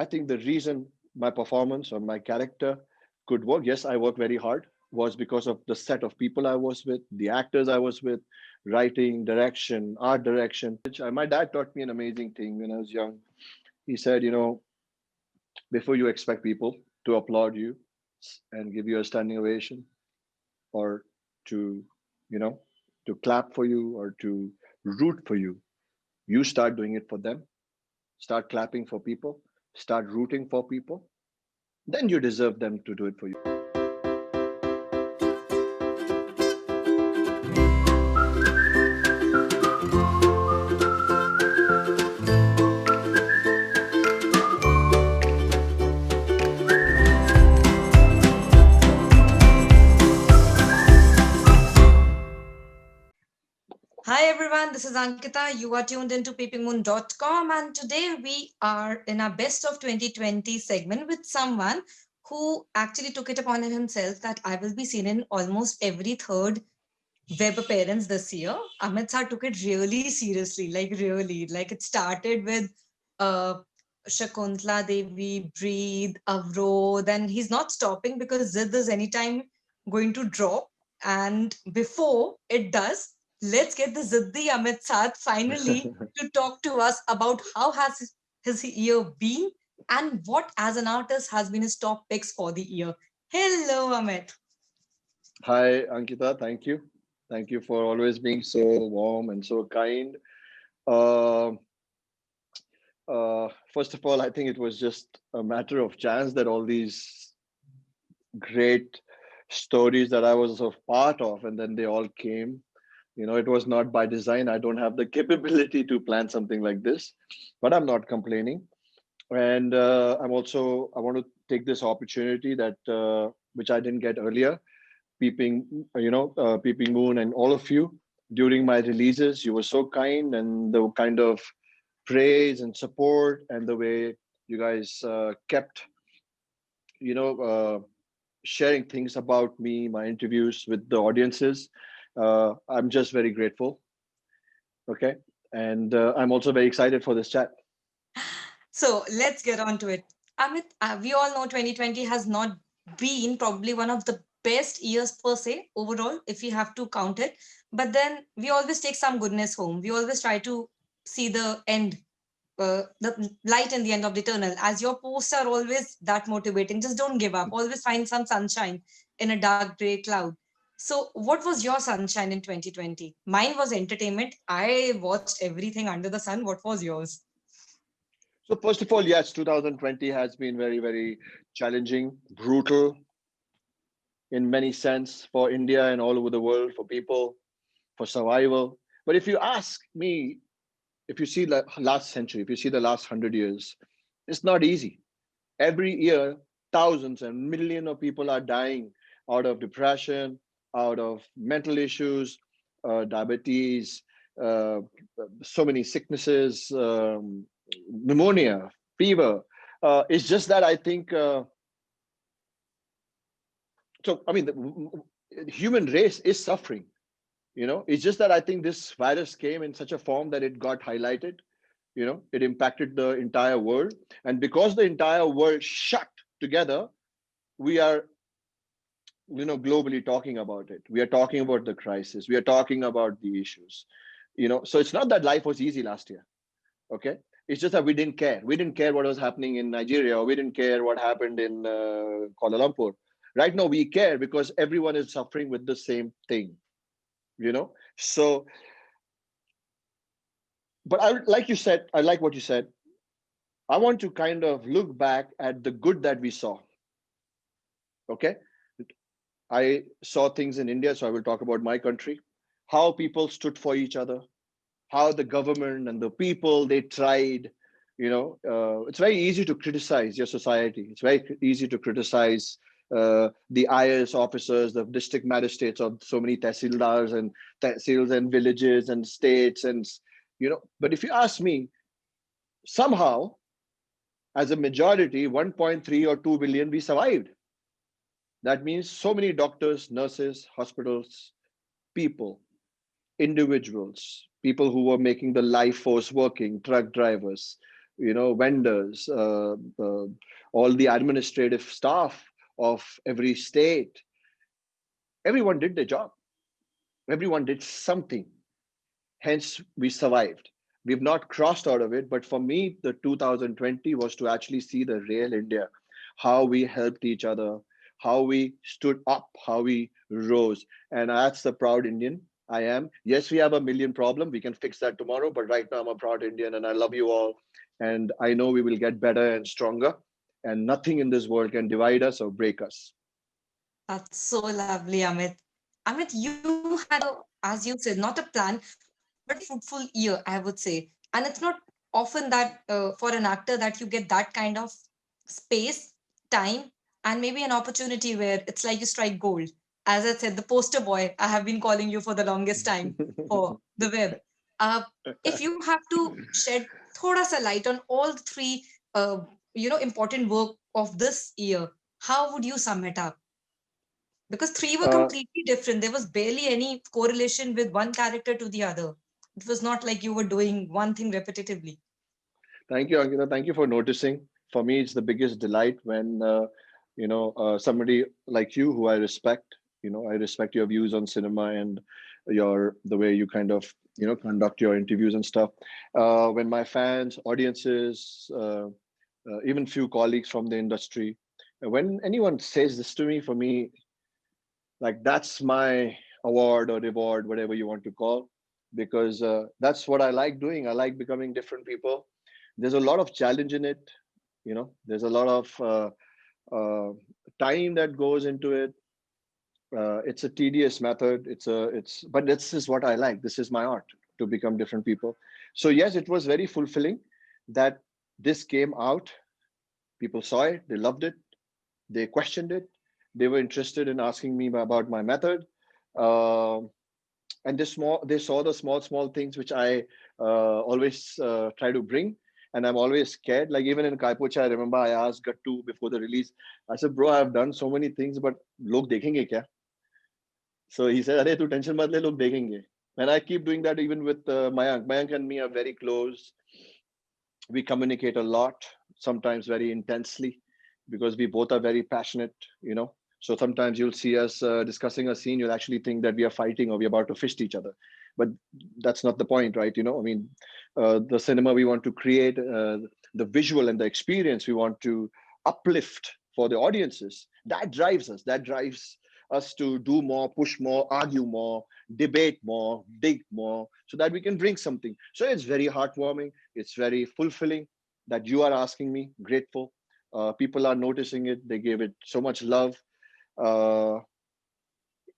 I think the reason my performance or my character could work, yes, I work very hard, was because of the set of people I was with, the actors I was with, writing, direction, art direction. My dad taught me an amazing thing when I was young. He said, before you expect people to applaud you and give you a standing ovation, or to, you know, to clap for you or to root for you, you start doing it for them. Start clapping for people, start rooting for people, then you deserve them to do it for you. Hi everyone, this is Ankita. You are tuned into PeepingMoon.com, and today we are in our best of 2020 segment with someone who actually took it upon himself that I will be seen in almost every third web appearance this year. Amit Sadh took it really seriously, like really. Like it started with uh, Shakuntala Devi, Breathe, Avro. Then he's not stopping because Zid is anytime going to drop. And before it does, let's get the Ziddi Amit Sadh finally to talk to us about how has his year been and what as an artist has been his top picks for the year. Hello, Amit. Hi, Ankita. Thank you. Thank you for always being so warm and so kind. Uh, First of all, I think it was just a matter of chance that all these great stories that I was a part of, and then they all came. It was not by design. I don't have the capability to plan something like this, but I'm not complaining. And I want to take this opportunity that which I didn't get earlier, Peeping Moon and all of you during my releases. You were so kind, and the kind of praise and support and the way you guys kept, you know, sharing things about me, my interviews with the audiences. I'm just very grateful. Okay. And I'm also very excited for this chat. So let's get on to it. Amit, we all know 2020 has not been probably one of the best years per se overall, if we have to count it. But then we always take some goodness home. We always try to see the end, the light in the end of the tunnel. As your posts are always that motivating, just don't give up. Always find some sunshine in a dark gray cloud. So, what was your sunshine in 2020? Mine was entertainment. I watched everything under the sun. What was yours? So, first of all, yes, 2020 has been very, very challenging, brutal in many sense for India and all over the world, for people, for survival. But if you ask me, if you see the last century, if you see the last 100 years, it's not easy. Every year, thousands and millions of people are dying out of depression, out of mental issues, diabetes, uh, so many sicknesses, pneumonia, fever. It's just that I think, I mean, the human race is suffering. It's just that I think this virus came in such a form that it got highlighted. It impacted the entire world, and because the entire world shut together, we are globally talking about it. We are talking about the crisis, we are talking about the issues. So it's not that life was easy last year. Okay. It's just that we didn't care what was happening in Nigeria, or we didn't care what happened in Kuala Lumpur. Right now we care because everyone is suffering with the same thing. So, but like you said, I like what you said. I want to kind of look back at the good that we saw. Okay. I saw things in India, so I will talk about my country, how people stood for each other, how the government and the people, they tried. It's very easy to criticize your society. It's very easy to criticize the IS officers, the district magistrates of so many tehsildars and tehsils and villages and states, and But if you ask me, somehow, as a majority, 1.3 or 2 billion, we survived. That means so many doctors, nurses, hospitals, people, individuals, people who were making the life force working, truck drivers, vendors, all the administrative staff of every state. Everyone did their job. Everyone did something. Hence, we survived. We've not crossed out of it. But for me, the 2020 was to actually see the real India, how we helped each other, how we stood up, how we rose. And that's the proud Indian I am. Yes, we have a million problem. We can fix that tomorrow. But right now, I'm a proud Indian and I love you all. And I know we will get better and stronger. And nothing in this world can divide us or break us. That's so lovely, Amit. Amit, you had as you said, not a plan, but a very fruitful year, I would say. And it's not often that for an actor that you get that kind of space, time, and maybe an opportunity where it's like you strike gold. As I said, the poster boy, I have been calling you for the longest time for the web. Uh, if you have to shed thoda sa light on all the three, important work of this year, how would you sum it up? Because three were uh, completely different. There was barely any correlation with one character to the other. It was not like you were doing one thing repetitively. Thank you, Ankita. Thank you for noticing. For me, it's the biggest delight when somebody like you, who I respect. I respect your views on cinema and your the way you kind of conduct your interviews and stuff. When my fans, audiences, even few colleagues from the industry, when anyone says this to me, for me, like that's my award or reward, whatever you want to call, because that's what I like doing. I like becoming different people. There's a lot of challenge in it. There's a lot of uh, time that goes into it. It's a tedious method. But this is what I like. This is my art, to become different people. So yes, it was very fulfilling that this came out. People saw it, they loved it, they questioned it, they were interested in asking me about my method. Um and they saw the small things which I always try to bring, and I'm always scared. Like even in Kaipocha, I remember I asked Gattu before the release. I said, bro, I've done so many things, but log dekhenge kya? So he said, Are tu tension mat le, log dekhenge. And I keep doing that even with Mayank and me are very close. We communicate a lot, sometimes very intensely, because we both are very passionate. So sometimes you'll see us discussing a scene, you'll actually think that we are fighting or we're about to fist each other. But that's not the point, right? I mean, the cinema we want to create, the visual and the experience we want to uplift for the audiences, that drives us. That drives us to do more, push more, argue more, debate more, dig more, so that we can bring something. So it's very heartwarming. It's very fulfilling that you are asking me. Grateful. People are noticing it. They gave it so much love. Uh,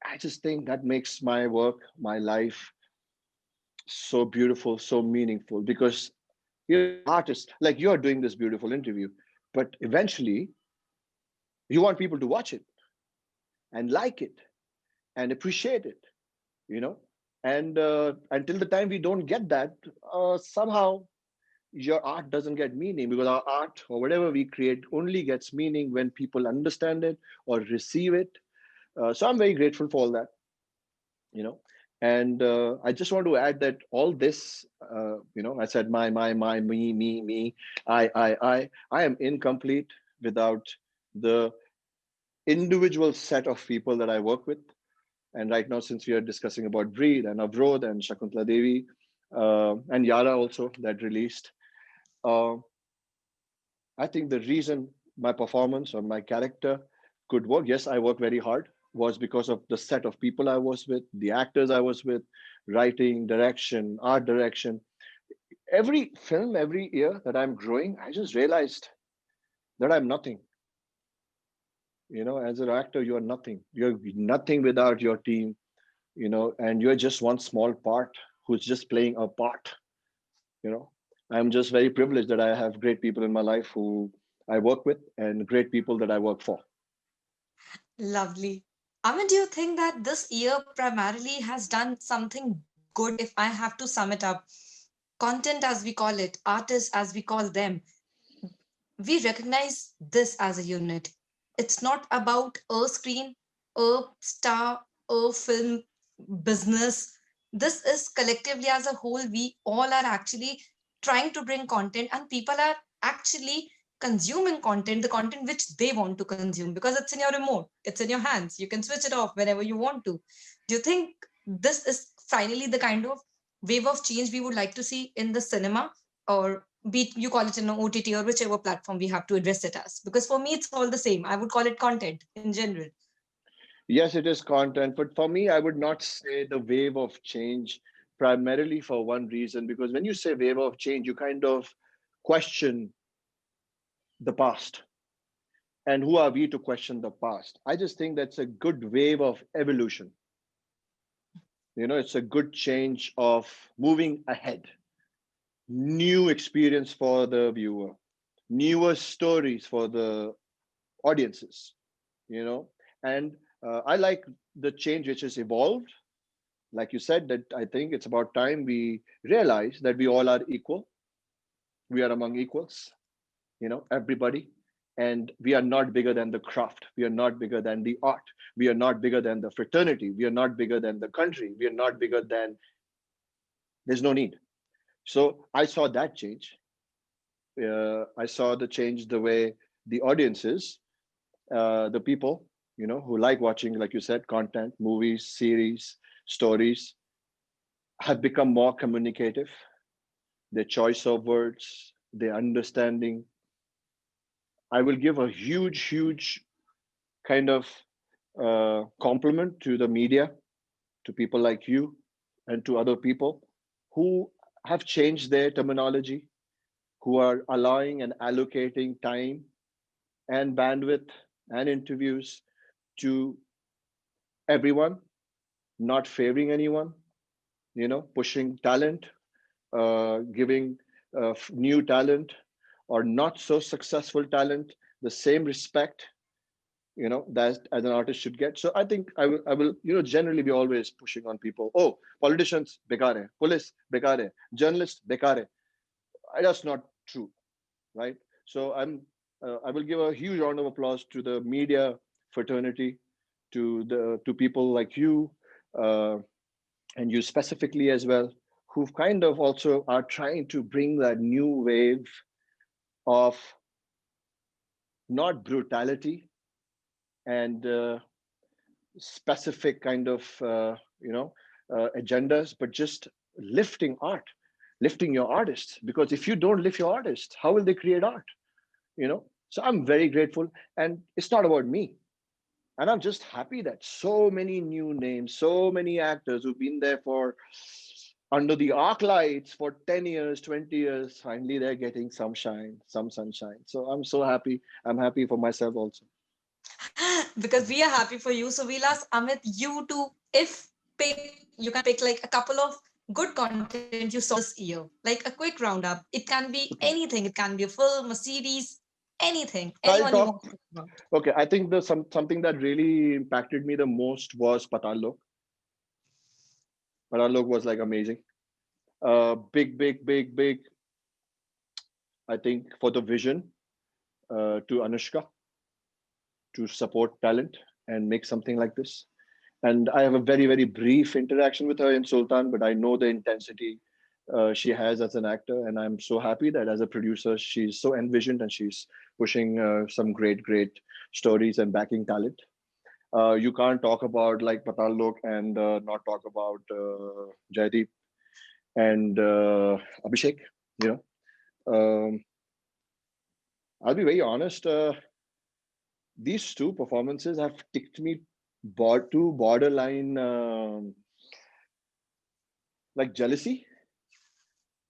I just think that makes my work, my life so beautiful, so meaningful. Because as an artist, like you're doing this beautiful interview, but eventually you want people to watch it and like it and appreciate it. You know, and until the time we don't get that, somehow your art doesn't get meaning, because our art or whatever we create only gets meaning when people understand it or receive it. So I'm very grateful for all that, you know. And I just want to add that all this, I said my, me, I am incomplete without the individual set of people that I work with. And right now, since we are discussing about Breed and Avrod and Shakuntala Devi, and Yara also that released, uh, I think the reason my performance or my character could work, yes, I work very hard, was because of the set of people I was with, the actors I was with, writing, direction, art direction. Every film, every year that I'm growing, I just realized that I'm nothing. As an actor, you're nothing. You're nothing without your team, and you're just one small part who's just playing a part. you know I'm just very privileged that I have great people in my life who I work with and great people that I work for. Lovely. I mean, do you think that this year primarily has done something good if I have to sum it up? Content, as we call it, artists, as we call them, we recognize this as a unit. It's not about a screen, a star, a film business. This is collectively as a whole, we all are actually trying to bring content, and people are actually consuming content, the content which they want to consume, because it's in your remote, it's in your hands, you can switch it off whenever you want to. Do you think this is finally the kind of wave of change we would like to see in the cinema, or be it you call it in an OTT or whichever platform we have to address it as? Because for me it's all the same, I would call it content in general. Yes, it is content, but for me, I would not say the wave of change primarily for one reason, because when you say wave of change, you kind of question the past. And who are we to question the past? I just think that's a good wave of evolution. It's a good change of moving ahead, new experience for the viewer, newer stories for the audiences, you know. And I like the change which has evolved. Like you said, that I think it's about time we realize that we all are equal. We are among equals, everybody. And we are not bigger than the craft. We are not bigger than the art. We are not bigger than the fraternity. We are not bigger than the country. We are not bigger than, there's no need. So I saw that change. I saw the change the way the audiences, the people, who like watching, like you said, content, movies, series, stories, have become more communicative. Their choice of words, their understanding. I will give a huge kind of compliment to the media, to people like you, and to other people who have changed their terminology, who are allowing and allocating time and bandwidth and interviews to everyone, not favoring anyone, pushing talent, giving new talent or not so successful talent the same respect, that as an artist should get. So I think I will generally be always pushing on people. Oh, politicians bekar hai, police bekar hai, journalists bekar hai. That's not true, right? So I will give a huge round of applause to the media fraternity, to people like you, uh, and you specifically as well, who kind of also are trying to bring that new wave of not brutality and specific kind of agendas, but just lifting art, lifting your artists. Because if you don't lift your artists, how will they create art? So I'm very grateful, and it's not about me. And I'm just happy that so many new names, so many actors who've been there for under the arc lights for 10 years, 20 years, finally they're getting some shine, some sunshine. So I'm so happy. I'm happy for myself also. Because we are happy for you. So we'll ask Amit you to, if pick, you can pick like a couple of good content you saw this year, like a quick roundup. It can be Okay. anything. It can be a film, a series, anything, I'll anyone you talk. want to talk about. Okay, I think something that really impacted me the most was Patal Lok. Patal Lok was like amazing. Big. I think for the vision to Anushka to support talent and make something like this. And I have a very brief interaction with her in Sultan, but I know the intensity she has as an actor, and I'm so happy that as a producer she's so envisioned and she's pushing some great stories and backing talent. You can't talk about like Patal Lok and not talk about Jaideep and Abhishek. You know, I'll be very honest. These two performances have ticked me to borderline like jealousy.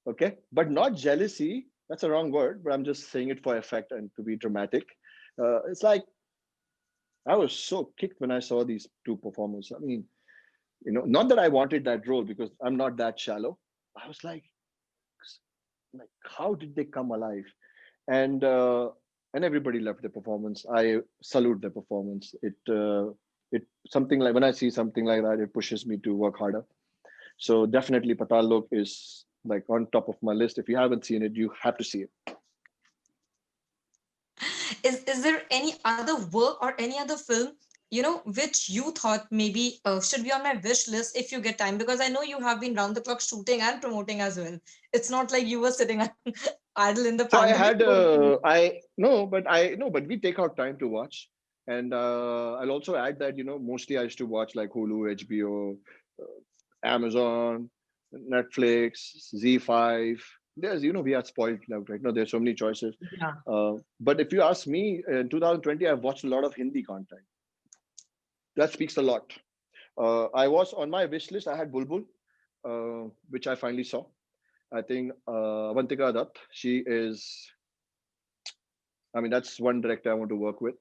Okay, but not jealousy. That's a wrong word, but I'm just saying it for effect and to be dramatic. It's like I was so kicked when I saw these two performances. I mean, not that I wanted that role because I'm not that shallow. I was like, how did they come alive? And everybody loved the performance. I salute the performance. It something like when I see something like that, it pushes me to work harder. So definitely Patal Lok is like on top of my list. If you haven't seen it, you have to see it. Is there any other work or any other film which you thought maybe should be on my wish list if you get time? Because I know you have been round the clock shooting and promoting as well. It's not like you were sitting idle in the So I pandemic. had, I no, but I no, but we take out time to watch. And I'll also add that, mostly I used to watch like Hulu, HBO, Amazon, Netflix, Z5. We are spoiled now, right? No, there's so many choices. Yeah. But if you ask me, in 2020, I've watched a lot of Hindi content. That speaks a lot. I was on my wish list. I had Bulbul, which I finally saw. I think Avantika Dutt. She is. I mean, that's one director I want to work with.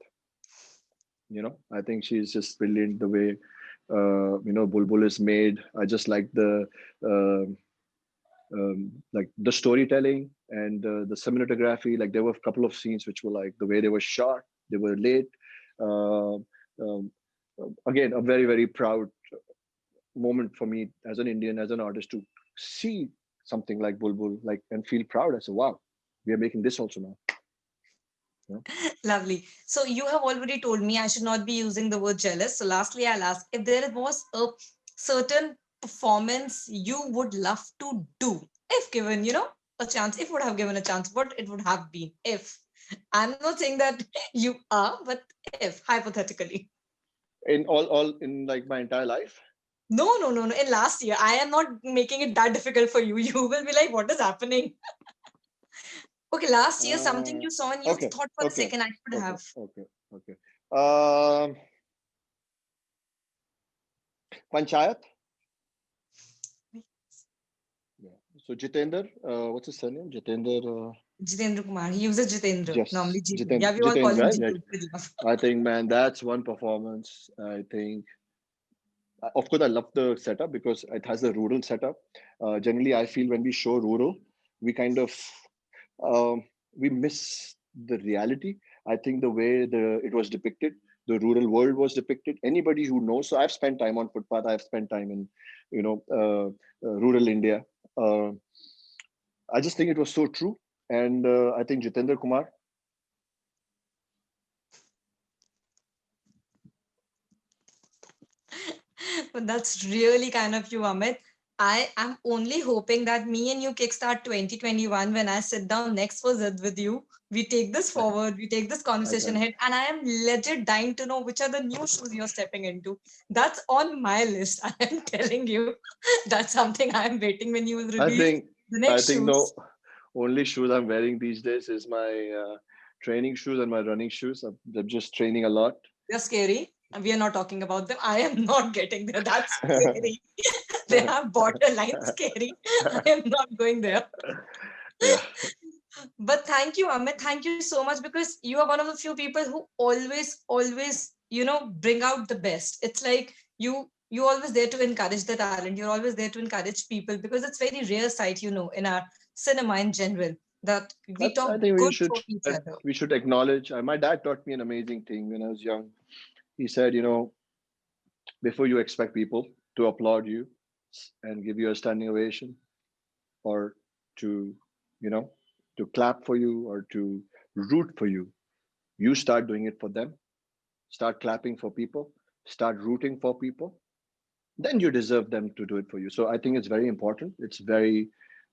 I think she's just brilliant. The way Bulbul is made. I just uh, like the storytelling and the cinematography. Like there were a couple of scenes which were like the way they were shot. They were late. Uh, um, Again, a very very proud moment for me as an Indian, as an artist, to see something like Bulbul, like, and feel proud. I said, "Wow, we are making this also now." You know? Lovely. So you have already told me I should not be using the word jealous. So lastly, I'll ask if there was a certain performance you would love to do if given, a chance, if would have given a chance, what it would have been if. I'm not saying that you are, but if hypothetically. In all in like my entire life. No, no, no, no. In last year, I am not making it that difficult for you. You will be like, what is happening? Okay, last year, something Uh, you saw and you okay, thought for a okay, second I should okay, have. okay, okay. Um, Panchayat. Yeah. So Jitender, what's his surname? Jitender. Jitendra Kumar. He uses Jitendra. Yes, Normally Jitu. Yeah, we all call Jitendra, him right? Right. Jitu with love. I think, man, that's one performance. I think, of course, I love the setup because it has the rural setup. Generally, I feel when we show rural, we kind of we miss the reality. I think the way it was depicted, the rural world was depicted. Anybody who knows, so I've spent time on footpath. I've spent time in, rural India. Uh, I just think it was so true, and I think Jitendra Kumar. But that's really kind of you, Amit. I am only hoping that me and you kickstart 2021 when I sit down next for Zid with you. We take this forward, we take this I conversation can. ahead, and I am legit dying to know which are the new shoes you're stepping into. That's on my list. I am telling you, that's something I am waiting when you will I release think. the I next think the shoes. only shoes I'm wearing these days is my training shoes and my running shoes. I'm just training a lot. They're scary. And we are not talking about them. I am not getting there. That's scary. They have borderline scary. I am not going there. Yeah. But thank you, Amit. Thank you so much because you are one of the few people who always, bring out the best. It's like you always there to encourage the talent. You're always there to encourage people because it's very rare sight, in our cinema in general that we talk I think good for each other. we should acknowledge. My dad taught me an amazing thing when I was young. He said, before you expect people to applaud you and give you a standing ovation, or to, you know, to clap for you or to root for you, you start doing it for them. Start clapping for people. Start rooting for people. Then you deserve them to do it for you. So I think it's very important. It's very,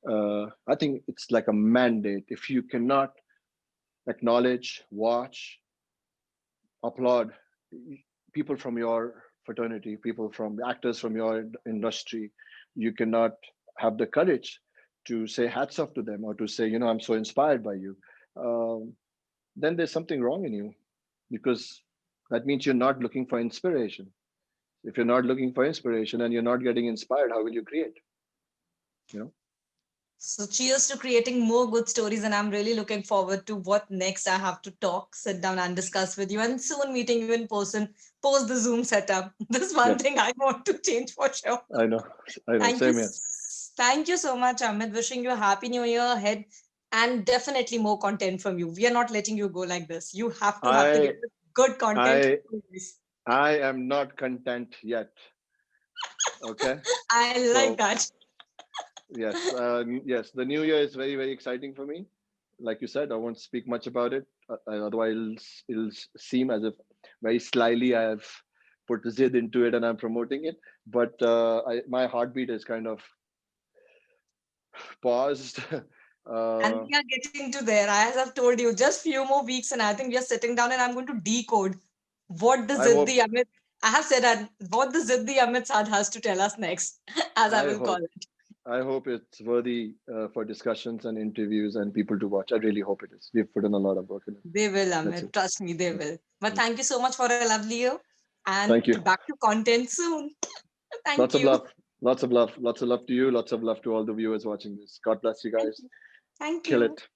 I think it's like a mandate. If you cannot acknowledge, watch, applaud people from your fraternity, people from actors from your industry, you cannot have the courage to say hats off to them or to say, I'm so inspired by you. Um, then there's something wrong in you, because that means you're not looking for inspiration. If you're not looking for inspiration and you're not getting inspired, how will you create? You know, So cheers to creating more good stories, and I'm really looking forward to what next I have to talk, sit down, and discuss with you, and soon meeting you in person post the Zoom setup. This one yes, thing I want to change for sure. I know, I know. Thank you, Same here. thank you so much, Amit. Wishing you a happy new year ahead, and definitely more content from you. We are not letting you go like this. You have to get I, good content. I, Always. I am not content yet. Okay, I like so that. yes, yes, the new year is very, very exciting for me. Like you said, I won't speak much about it. Otherwise, it'll seem as if very slyly I have. put zid into it and I'm promoting it. But my heartbeat is kind of paused. And uh, we are getting to there. As I've told you, just few more weeks, and I think we are sitting down and I'm going to decode what the I hope, Ziddi Amit. I have said that what the Ziddi Amit Sadh has to tell us next, as I I will call hope, it. I hope it's worthy for discussions and interviews and people to watch. I really hope it is. We've put in a lot of work in it. They will, That's Amit. it. Trust me, they Mm, will. But mm. thank you so much for a lovely year. And Thank you. back to content soon. Thank Lots of you. love. Lots of love. Lots of love to you. Lots of love to all the viewers watching this. God bless you Thank guys. you. Thank Kill you. it.